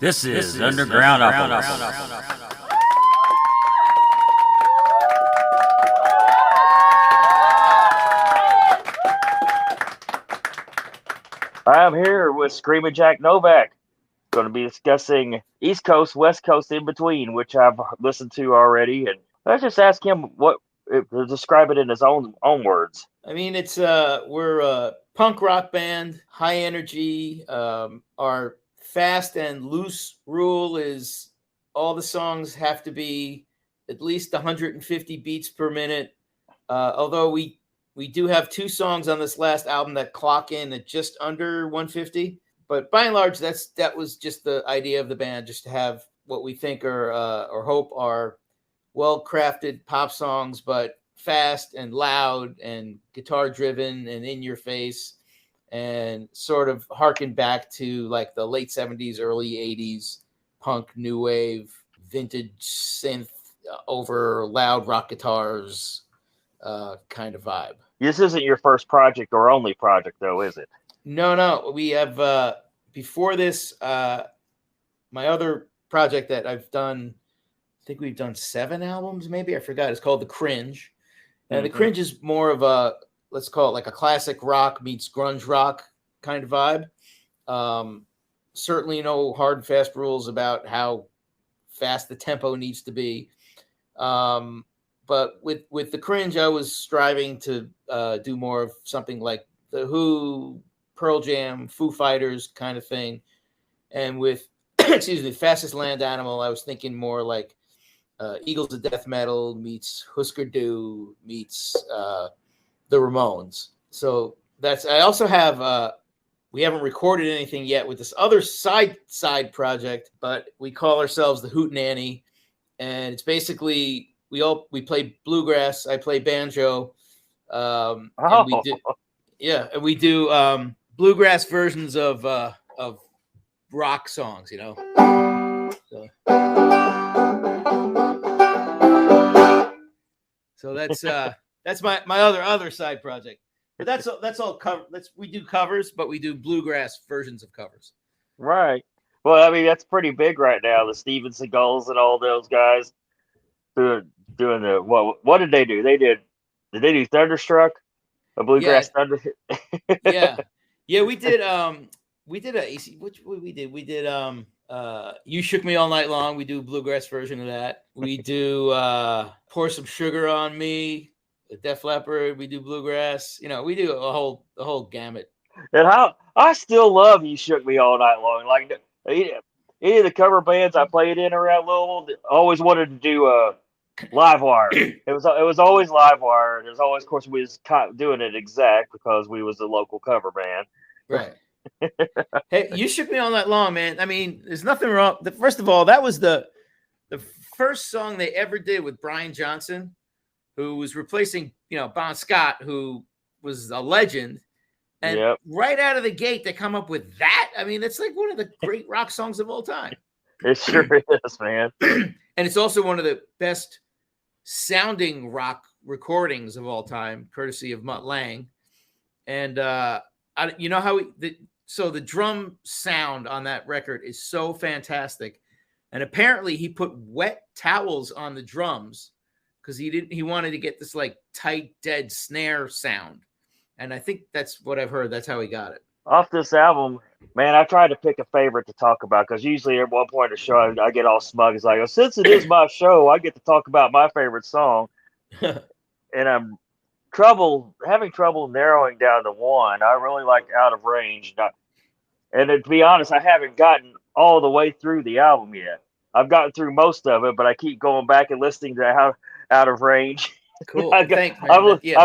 This is Underground Operations. I'm here with Screamin Jack Novak. Going to be discussing East Coast, West Coast, in between, which I've listened to already. And let's just ask him describe it in his own words. I mean, we're a punk rock band, high energy. Our fast and loose rule is all the songs have to be at least 150 beats per minute. Although we do have two songs on this last album that clock in at just under 150. But by and large, that was just the idea of the band, just to have what we think are or hope are well-crafted pop songs, but fast and loud and guitar driven and in your face, and sort of harken back to like the late 70s, early 80s punk, new wave, vintage synth over loud rock guitars kind of vibe. This isn't your first project or only project, though, is it? No. We have before this, my other project that I've done, I think we've done 7 albums, maybe. I forgot. It's called The Cringe. And The Cringe is more of a, let's call it like a classic rock meets grunge rock kind of vibe. Certainly no hard and fast rules about how fast the tempo needs to be. But with The Cringe, I was striving to do more of something like The Who, Pearl Jam, Foo Fighters kind of thing. And with, Fastest Land Animal, I was thinking more like Eagles of Death Metal meets Husker Du meets the Ramones. So I also have, we haven't recorded anything yet with this other side project, but we call ourselves the Hootenanny. And it's basically, we play bluegrass. I play banjo. And we do bluegrass versions of rock songs, you know. So that's my other side project. But that's all cover. We do covers, but we do bluegrass versions of covers. Right. Well, I mean, that's pretty big right now. The Steven Seagals and all those guys doing the what did they do? Did they do Thunderstruck? A bluegrass thunder. Yeah. We did we did You Shook Me All Night Long. We do a bluegrass version of that. We do Pour Some Sugar on Me, Def Leppard. We do bluegrass. You know, we do the whole gamut. And I still love You Shook Me All Night Long. Like any of the cover bands I played in around Louisville, always wanted to do Livewire. It was always Livewire. There's always, of course, we was doing it exact because we was a local cover band. Right. Hey, You Shook Me All Night Long, man. I mean, there's nothing wrong. First of all, that was the first song they ever did with Brian Johnson, who was replacing, Bon Scott, who was a legend. And right out of the gate, they come up with that. I mean, it's like one of the great rock songs of all time. It sure is, man. And it's also one of the best sounding rock recordings of all time, courtesy of Mutt Lange. And you know how the drum sound on that record is so fantastic. And apparently he put wet towels on the drums because he wanted to get this like tight, dead snare sound. And I think that's what I've heard. That's how he got it. Off this album, man, I tried to pick a favorite to talk about because usually at one point in the show I get all smug. It's like, since it is my show, I get to talk about my favorite song. And I'm having trouble narrowing down to one. I really like Out of Range. And to be honest, I haven't gotten all the way through the album yet. I've gotten through most of it, but I keep going back and listening to Out of Range. Cool. I've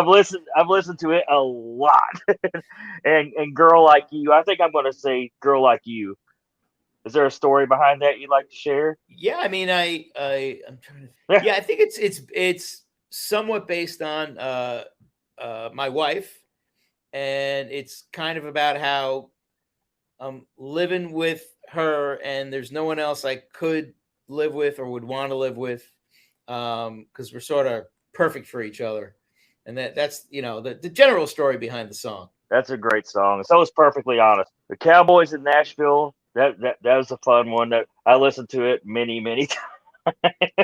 listened to it a lot. and Girl Like You. I think I'm going to say Girl Like You. Is there a story behind that you'd like to share? Yeah, I mean, I'm trying to. Yeah, I think it's somewhat based on my wife, and it's kind of about how I'm living with her, and there's no one else I could live with or would want to live with, because we're sort of perfect for each other, and that's the general story behind the song. That's a great song. So it's Perfectly Honest. The Cowboys in Nashville that was a fun one. That I listened to it many times.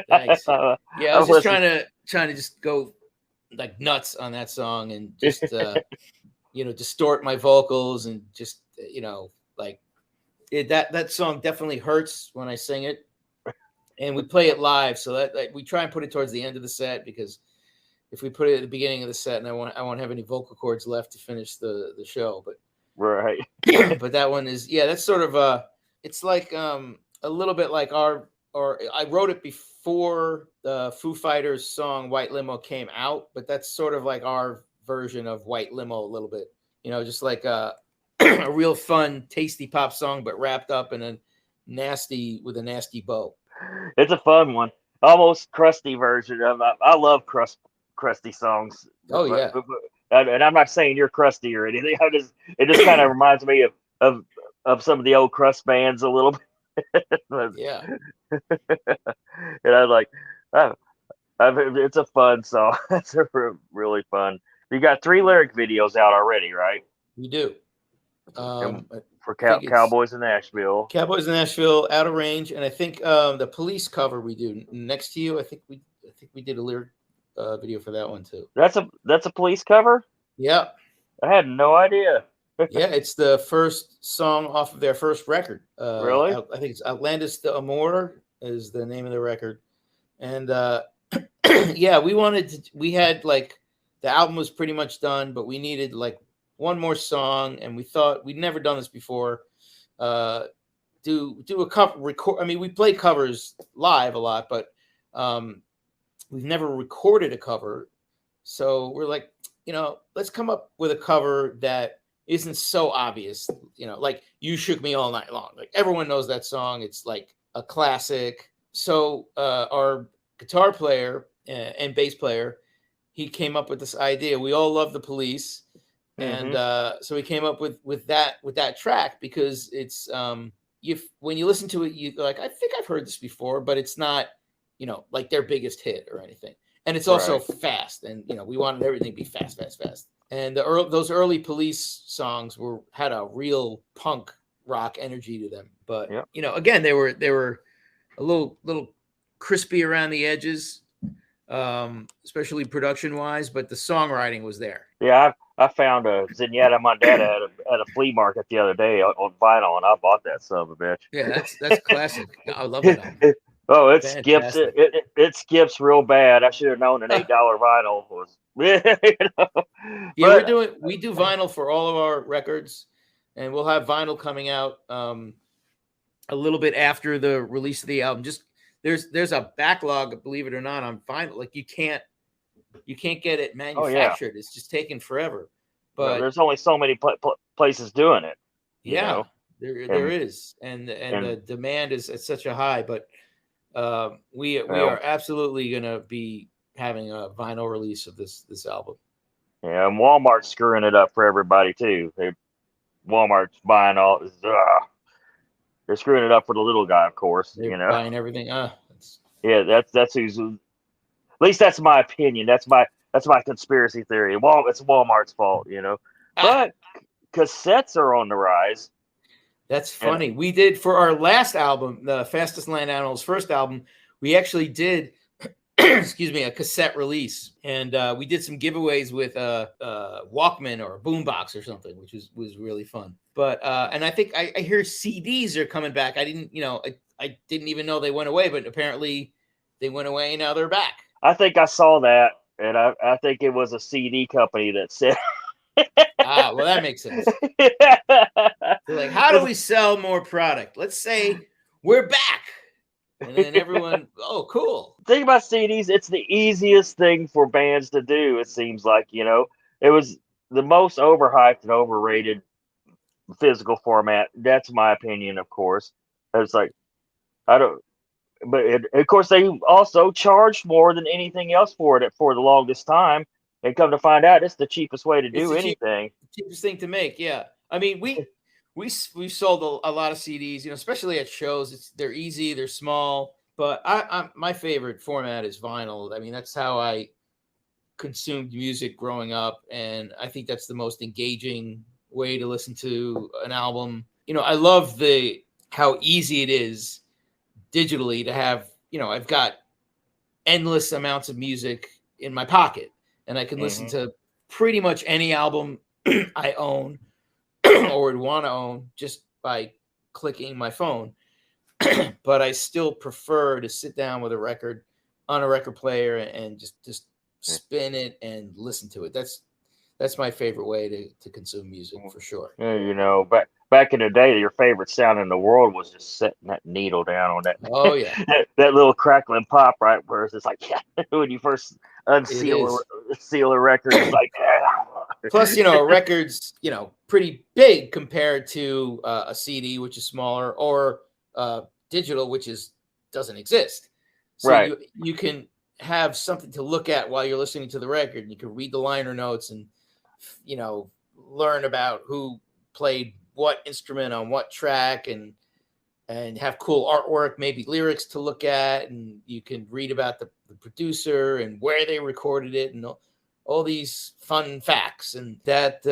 Thanks. Yeah, I was I've just listened- trying to just go like nuts on that song and just distort my vocals and just like that song definitely hurts when I sing it, and we play it live, so that we try and put it towards the end of the set, because if we put it at the beginning of the set, and I won't have any vocal cords left to finish the show, but right. but that one is, that's sort of it's like a little bit like or I wrote it before the Foo Fighters song White Limo came out, but that's sort of like our version of White Limo a little bit, just like a real fun, tasty pop song, but wrapped up in a nasty bow. It's a fun one, almost crusty version of. I love crusty songs. Oh yeah, And I'm not saying you're crusty or anything. It just kind of reminds me of some of the old crust bands a little bit. yeah. And I was like, oh, it's a fun song. It's really fun. You got 3 lyric videos out already, right? We do. For Cowboys in Nashville. Cowboys in Nashville, Out of Range, and I think the Police cover we do, Next to You. I think we did a lyric video for that one too. That's a Police cover? Yeah. I had no idea. Yeah, it's the first song off of their first record. Really? I think it's Outlandish de Amor is the name of the record. And yeah, we had like, the album was pretty much done, but we needed like one more song, and we thought, we'd never done this before. Do a cover record. I mean, we play covers live a lot, but we've never recorded a cover. So we're like, let's come up with a cover that isn't so obvious, like You Shook Me All Night Long. Like everyone knows that song. It's like a classic. So our guitar player and bass player, he came up with this idea. We all love the Police. And so we came up with that track, because it's when you listen to it, you're like, I think I've heard this before, but it's not, like their biggest hit or anything. And it's also fast, and we wanted everything to be fast. And those early Police songs had a real punk rock energy to them. But again, they were a little crispy around the edges, especially production wise, but the songwriting was there. Yeah, I found a Zenyatta Mondetta at a flea market the other day on vinyl, and I bought that son of a bitch. Yeah, that's classic. I love that album. Oh, it Fantastic. skips it skips real bad. I should have known an $8 vinyl was. Yeah, we do vinyl for all of our records, and we'll have vinyl coming out a little bit after the release of the album. Just there's a backlog, believe it or not, on vinyl. Like you can't get it manufactured. It's just taking forever. But there's only so many places doing it. Yeah, there is, and the demand is at such a high. But we are absolutely going to be having a vinyl release of this album. Yeah, and Walmart's screwing it up for everybody too. Walmart's buying all. They're screwing it up for the little guy, of course. They're buying everything. Yeah, that's who's. At least that's my opinion. That's my conspiracy theory. It's Walmart's fault, But cassettes are on the rise. That's funny. We did for our last album, the Fastest Land Animals first album, we actually did, a cassette release, and we did some giveaways with a Walkman or a boombox or something, which was really fun. But and I think I hear CDs are coming back. I didn't, I didn't even know they went away, but apparently they went away and now they're back. I think I saw that, and I think it was a CD company that said. Well, that makes sense. They're like, how do we sell more product? Let's say we're back. And then everyone, oh, cool. Think about CDs. It's the easiest thing for bands to do, it seems like, It was the most overhyped and overrated physical format. That's my opinion, of course. It's like, but of course, they also charged more than anything else for it for the longest time. And come to find out, it's the cheapest way to do anything. Cheapest thing to make, yeah. I mean, we sold a lot of CDs, especially at shows. They're easy, they're small. But my favorite format is vinyl. I mean, that's how I consumed music growing up, and I think that's the most engaging way to listen to an album. I love the how easy it is digitally to have, I've got endless amounts of music in my pocket, and I can listen to pretty much any album I own or would want to own just by clicking my phone. But I still prefer to sit down with a record on a record player and just spin it and listen to it. That's my favorite way to consume music, for sure. Yeah, back in the day, your favorite sound in the world was just setting that needle down on that. Oh yeah, that little crackling pop, right? Where it's like, when you first seal a record, it's like. Plus, a record's pretty big compared to a CD, which is smaller, or digital, which doesn't exist. So right. you can have something to look at while you're listening to the record, and you can read the liner notes and learn about who played what instrument on what track, and have cool artwork, maybe lyrics to look at, and you can read about the producer and where they recorded it, and all these fun facts. And that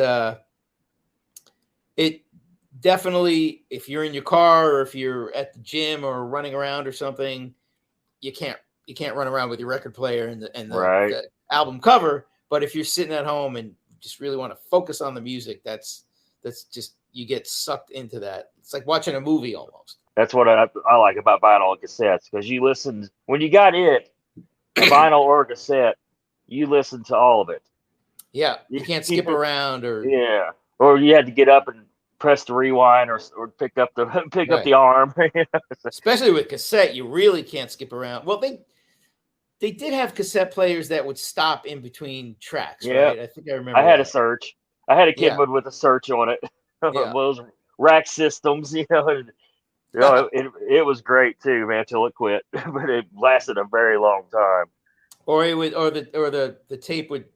it definitely, if you're in your car or if you're at the gym or running around or something, you can't run around with your record player and the album cover. But if you're sitting at home and just really want to focus on the music, that's just, you get sucked into that. It's like watching a movie almost. That's what I like about vinyl and cassettes, because you listen when you got a vinyl or a cassette, you listen to all of it. Yeah, you can't skip around or you had to get up and press the rewind or pick up the arm. Especially with cassette, you really can't skip around. Well, they did have cassette players that would stop in between tracks, right? I think I remember. I had a search. I had a keyboard with a search on it. Those rack systems, it was great too, man, till it quit. But it lasted a very long time. Or the tape would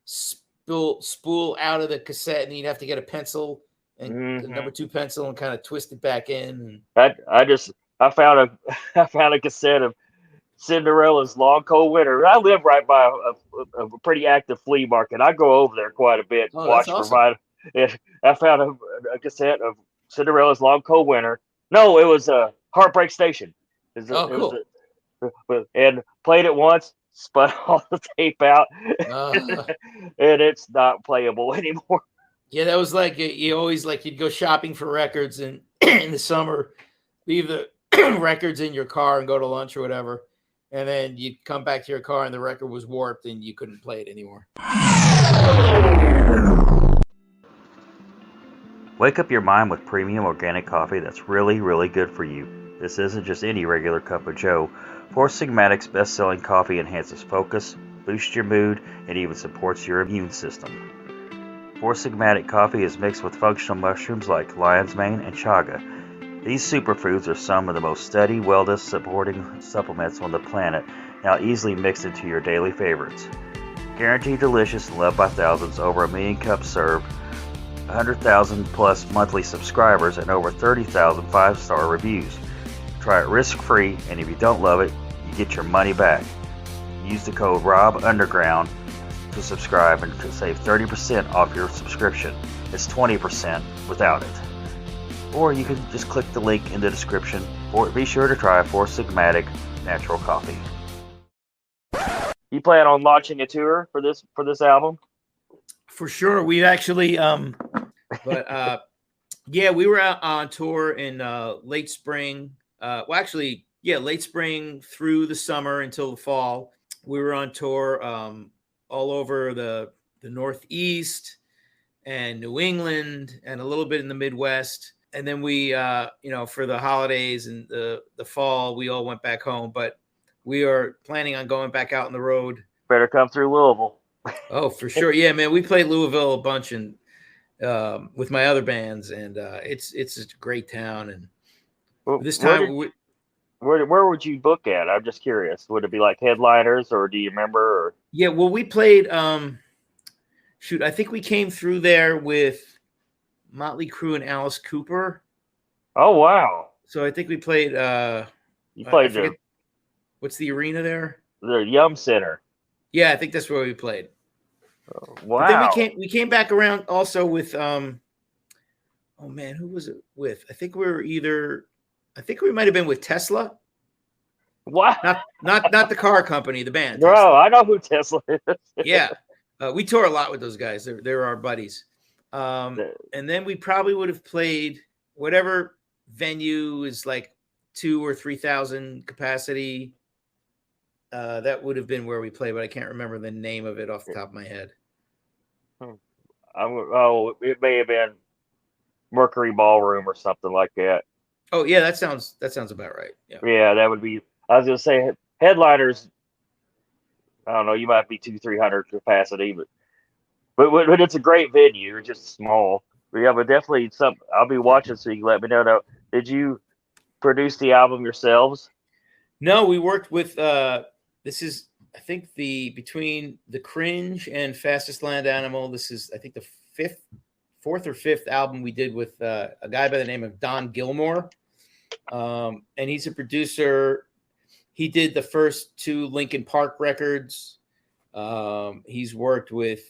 spool out of the cassette, and you'd have to get a pencil and the number 2 pencil and kind of twist it back in. I found a cassette of Cinderella's Long Cold Winter. I live right by a pretty active flea market. I go over there quite a bit. Watch for vinyl. I found a cassette of Cinderella's Long Cold Winter. No, it was a Heartbreak Station. Cool. And played it once, spun all the tape out, and it's not playable anymore. Yeah, that was like you'd go shopping for records, and in the summer, leave the records in your car and go to lunch or whatever, and then you'd come back to your car and the record was warped and you couldn't play it anymore. Wake up your mind with premium organic coffee that's really, really good for you. This isn't just any regular cup of joe. Four Sigmatic's best-selling coffee enhances focus, boosts your mood, and even supports your immune system. Four Sigmatic coffee is mixed with functional mushrooms like lion's mane and chaga. These superfoods are some of the most steady, wellness-supporting supplements on the planet, now easily mixed into your daily favorites. Guaranteed delicious and loved by thousands, over 1 million cups served, 100,000 plus monthly subscribers, and over 30,000 5-star reviews. Try it risk-free, and if you don't love it, you get your money back. Use the code ROBUNDERGROUND to subscribe and save 30% off your subscription. It's 20% without it. Or you can just click the link in the description, or be sure to try Four Sigmatic Natural Coffee. You plan on launching a tour for this album? For sure. We actually we were out on tour in late spring. Late spring through the summer until the fall. We were on tour all over the Northeast and New England and a little bit in the Midwest. And then we, for the holidays and the fall, we all went back home. But we are planning on going back out on the road. Better come through Louisville. Oh, for sure. Yeah, man. We played Louisville a bunch and with my other bands, and it's a great town. And this time, where would you book at? I'm just curious. Would it be like headliners, or do you remember? Or? Yeah, well, we played. I think we came through there with Motley Crue and Alice Cooper. Oh wow! So I think we played. You played there. What's the arena there? The Yum Center. Yeah, I think that's where we played. Wow! But then we came back around also with oh man, who was it with? I think we might have been with Tesla. What? Not the car company, the band. Bro, Tesla. I know who Tesla is. Yeah. We toured a lot with those guys. They're our buddies. And then we probably would have played whatever venue is like 2,000 or 3,000 capacity. That would have been where we played, but I can't remember the name of it off the top of my head. It may have been Mercury Ballroom or something like that. Oh yeah, that sounds about right. Yeah, that would be. I was gonna say headliners. I don't know. You might be 200-300 capacity, but it's a great venue. It's just small. But yeah, but definitely I'll be watching, so you can let me know. Now, did you produce the album yourselves? No, we worked with. This is, I think, between the Cringe and Fastest Land Animal. This is, I think, the fourth or fifth album we did with a guy by the name of Don Gilmore, and he's a producer. He did the first 2 Linkin Park records. He's worked with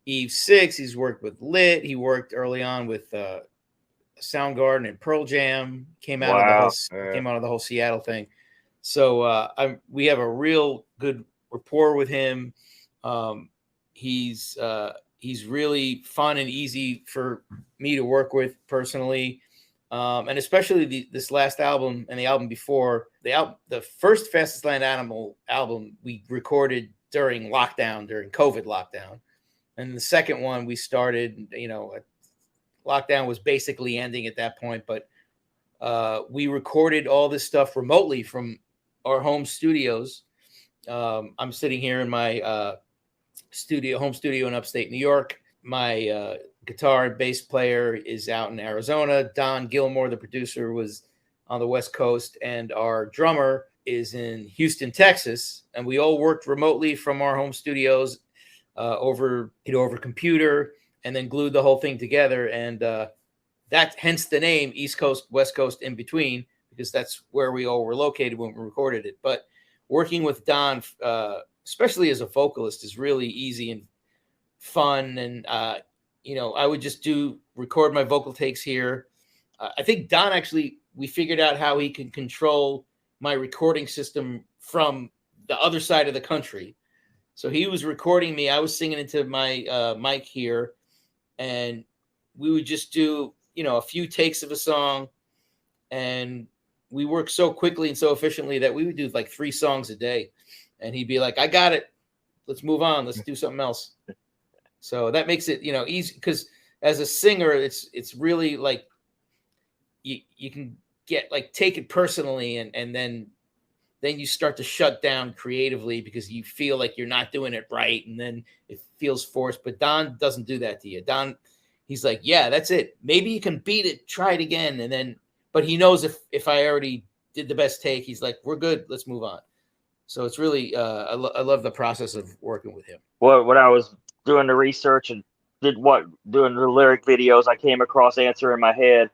Eve 6. He's worked with Lit. He worked early on with Soundgarden and Pearl Jam. Came out of the whole Seattle thing. So we have a real good rapport with him. He's really fun and easy for me to work with personally. And especially this last album and the album before, the first Fastest Land Animal album we recorded during COVID lockdown. And the second one we started, lockdown was basically ending at that point, but we recorded all this stuff remotely from our home studios. I'm sitting here in my home studio in upstate New York. My guitar and bass player is out in Arizona. Don Gilmore, the producer, was on the West Coast, and our drummer is in Houston, Texas. And we all worked remotely from our home studios over computer, and then glued the whole thing together. And that, hence the name East Coast, West Coast, in between, because that's where we all were located when we recorded it. But working with Don, especially as a vocalist, is really easy and fun. And I would just record my vocal takes here. I think Don, actually, we figured out how he can control my recording system from the other side of the country. So he was recording me. I was singing into my mic here, and we would just do, a few takes of a song, and we worked so quickly and so efficiently that we would do like 3 songs a day, and he'd be like, "I got it. Let's move on. Let's do something else." So that makes it, easy, because as a singer, it's really like you can get take it personally, and then you start to shut down creatively because you feel like you're not doing it right, and then it feels forced. But Don doesn't do that to you. Don, he's like, "Yeah, that's it. Maybe you can beat it. Try it again." But he knows if I already did the best take, he's like, "We're good. Let's move on." So it's really, I love the process of working with him. Well, when I was doing the research and doing the lyric videos, I came across Answer in My Head,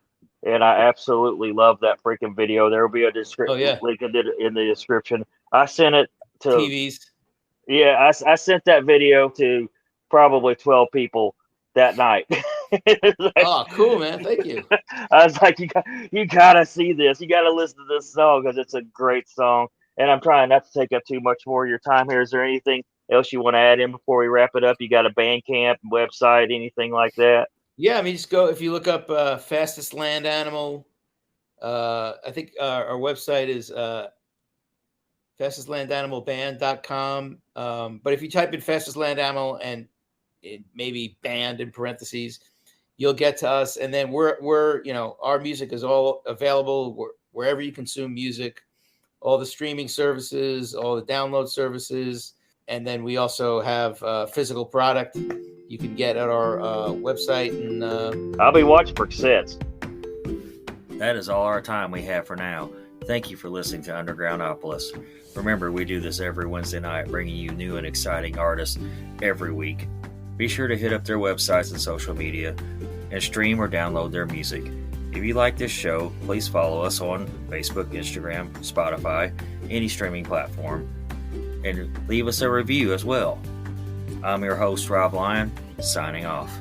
and I absolutely love that freaking video. There will be a description link in the description. I sent it to TVs. Yeah, I sent that video to probably 12 people that night. Oh, cool, man! Thank you. I was like, you gotta see this. You gotta listen to this song because it's a great song. And I'm trying not to take up too much more of your time here. Is there anything else you want to add in before we wrap it up? You got a Bandcamp website, anything like that? Yeah, I mean, just go, if you look up Fastest Land Animal. I think our website is fastestlandanimalband.com. But if you type in Fastest Land Animal and maybe band in parentheses, you'll get to us. And then we're our music is all available wherever you consume music, all the streaming services, all the download services. And then we also have physical product you can get at our website. And I'll be watching for cassettes. That is all our time we have for now. Thank you for listening to Undergroundopolis. Remember, we do this every Wednesday night, bringing you new and exciting artists every week. Be sure to hit up their websites and social media and stream or download their music. If you like this show, please follow us on Facebook, Instagram, Spotify, any streaming platform, and leave us a review as well. I'm your host, Rob Lyon, signing off.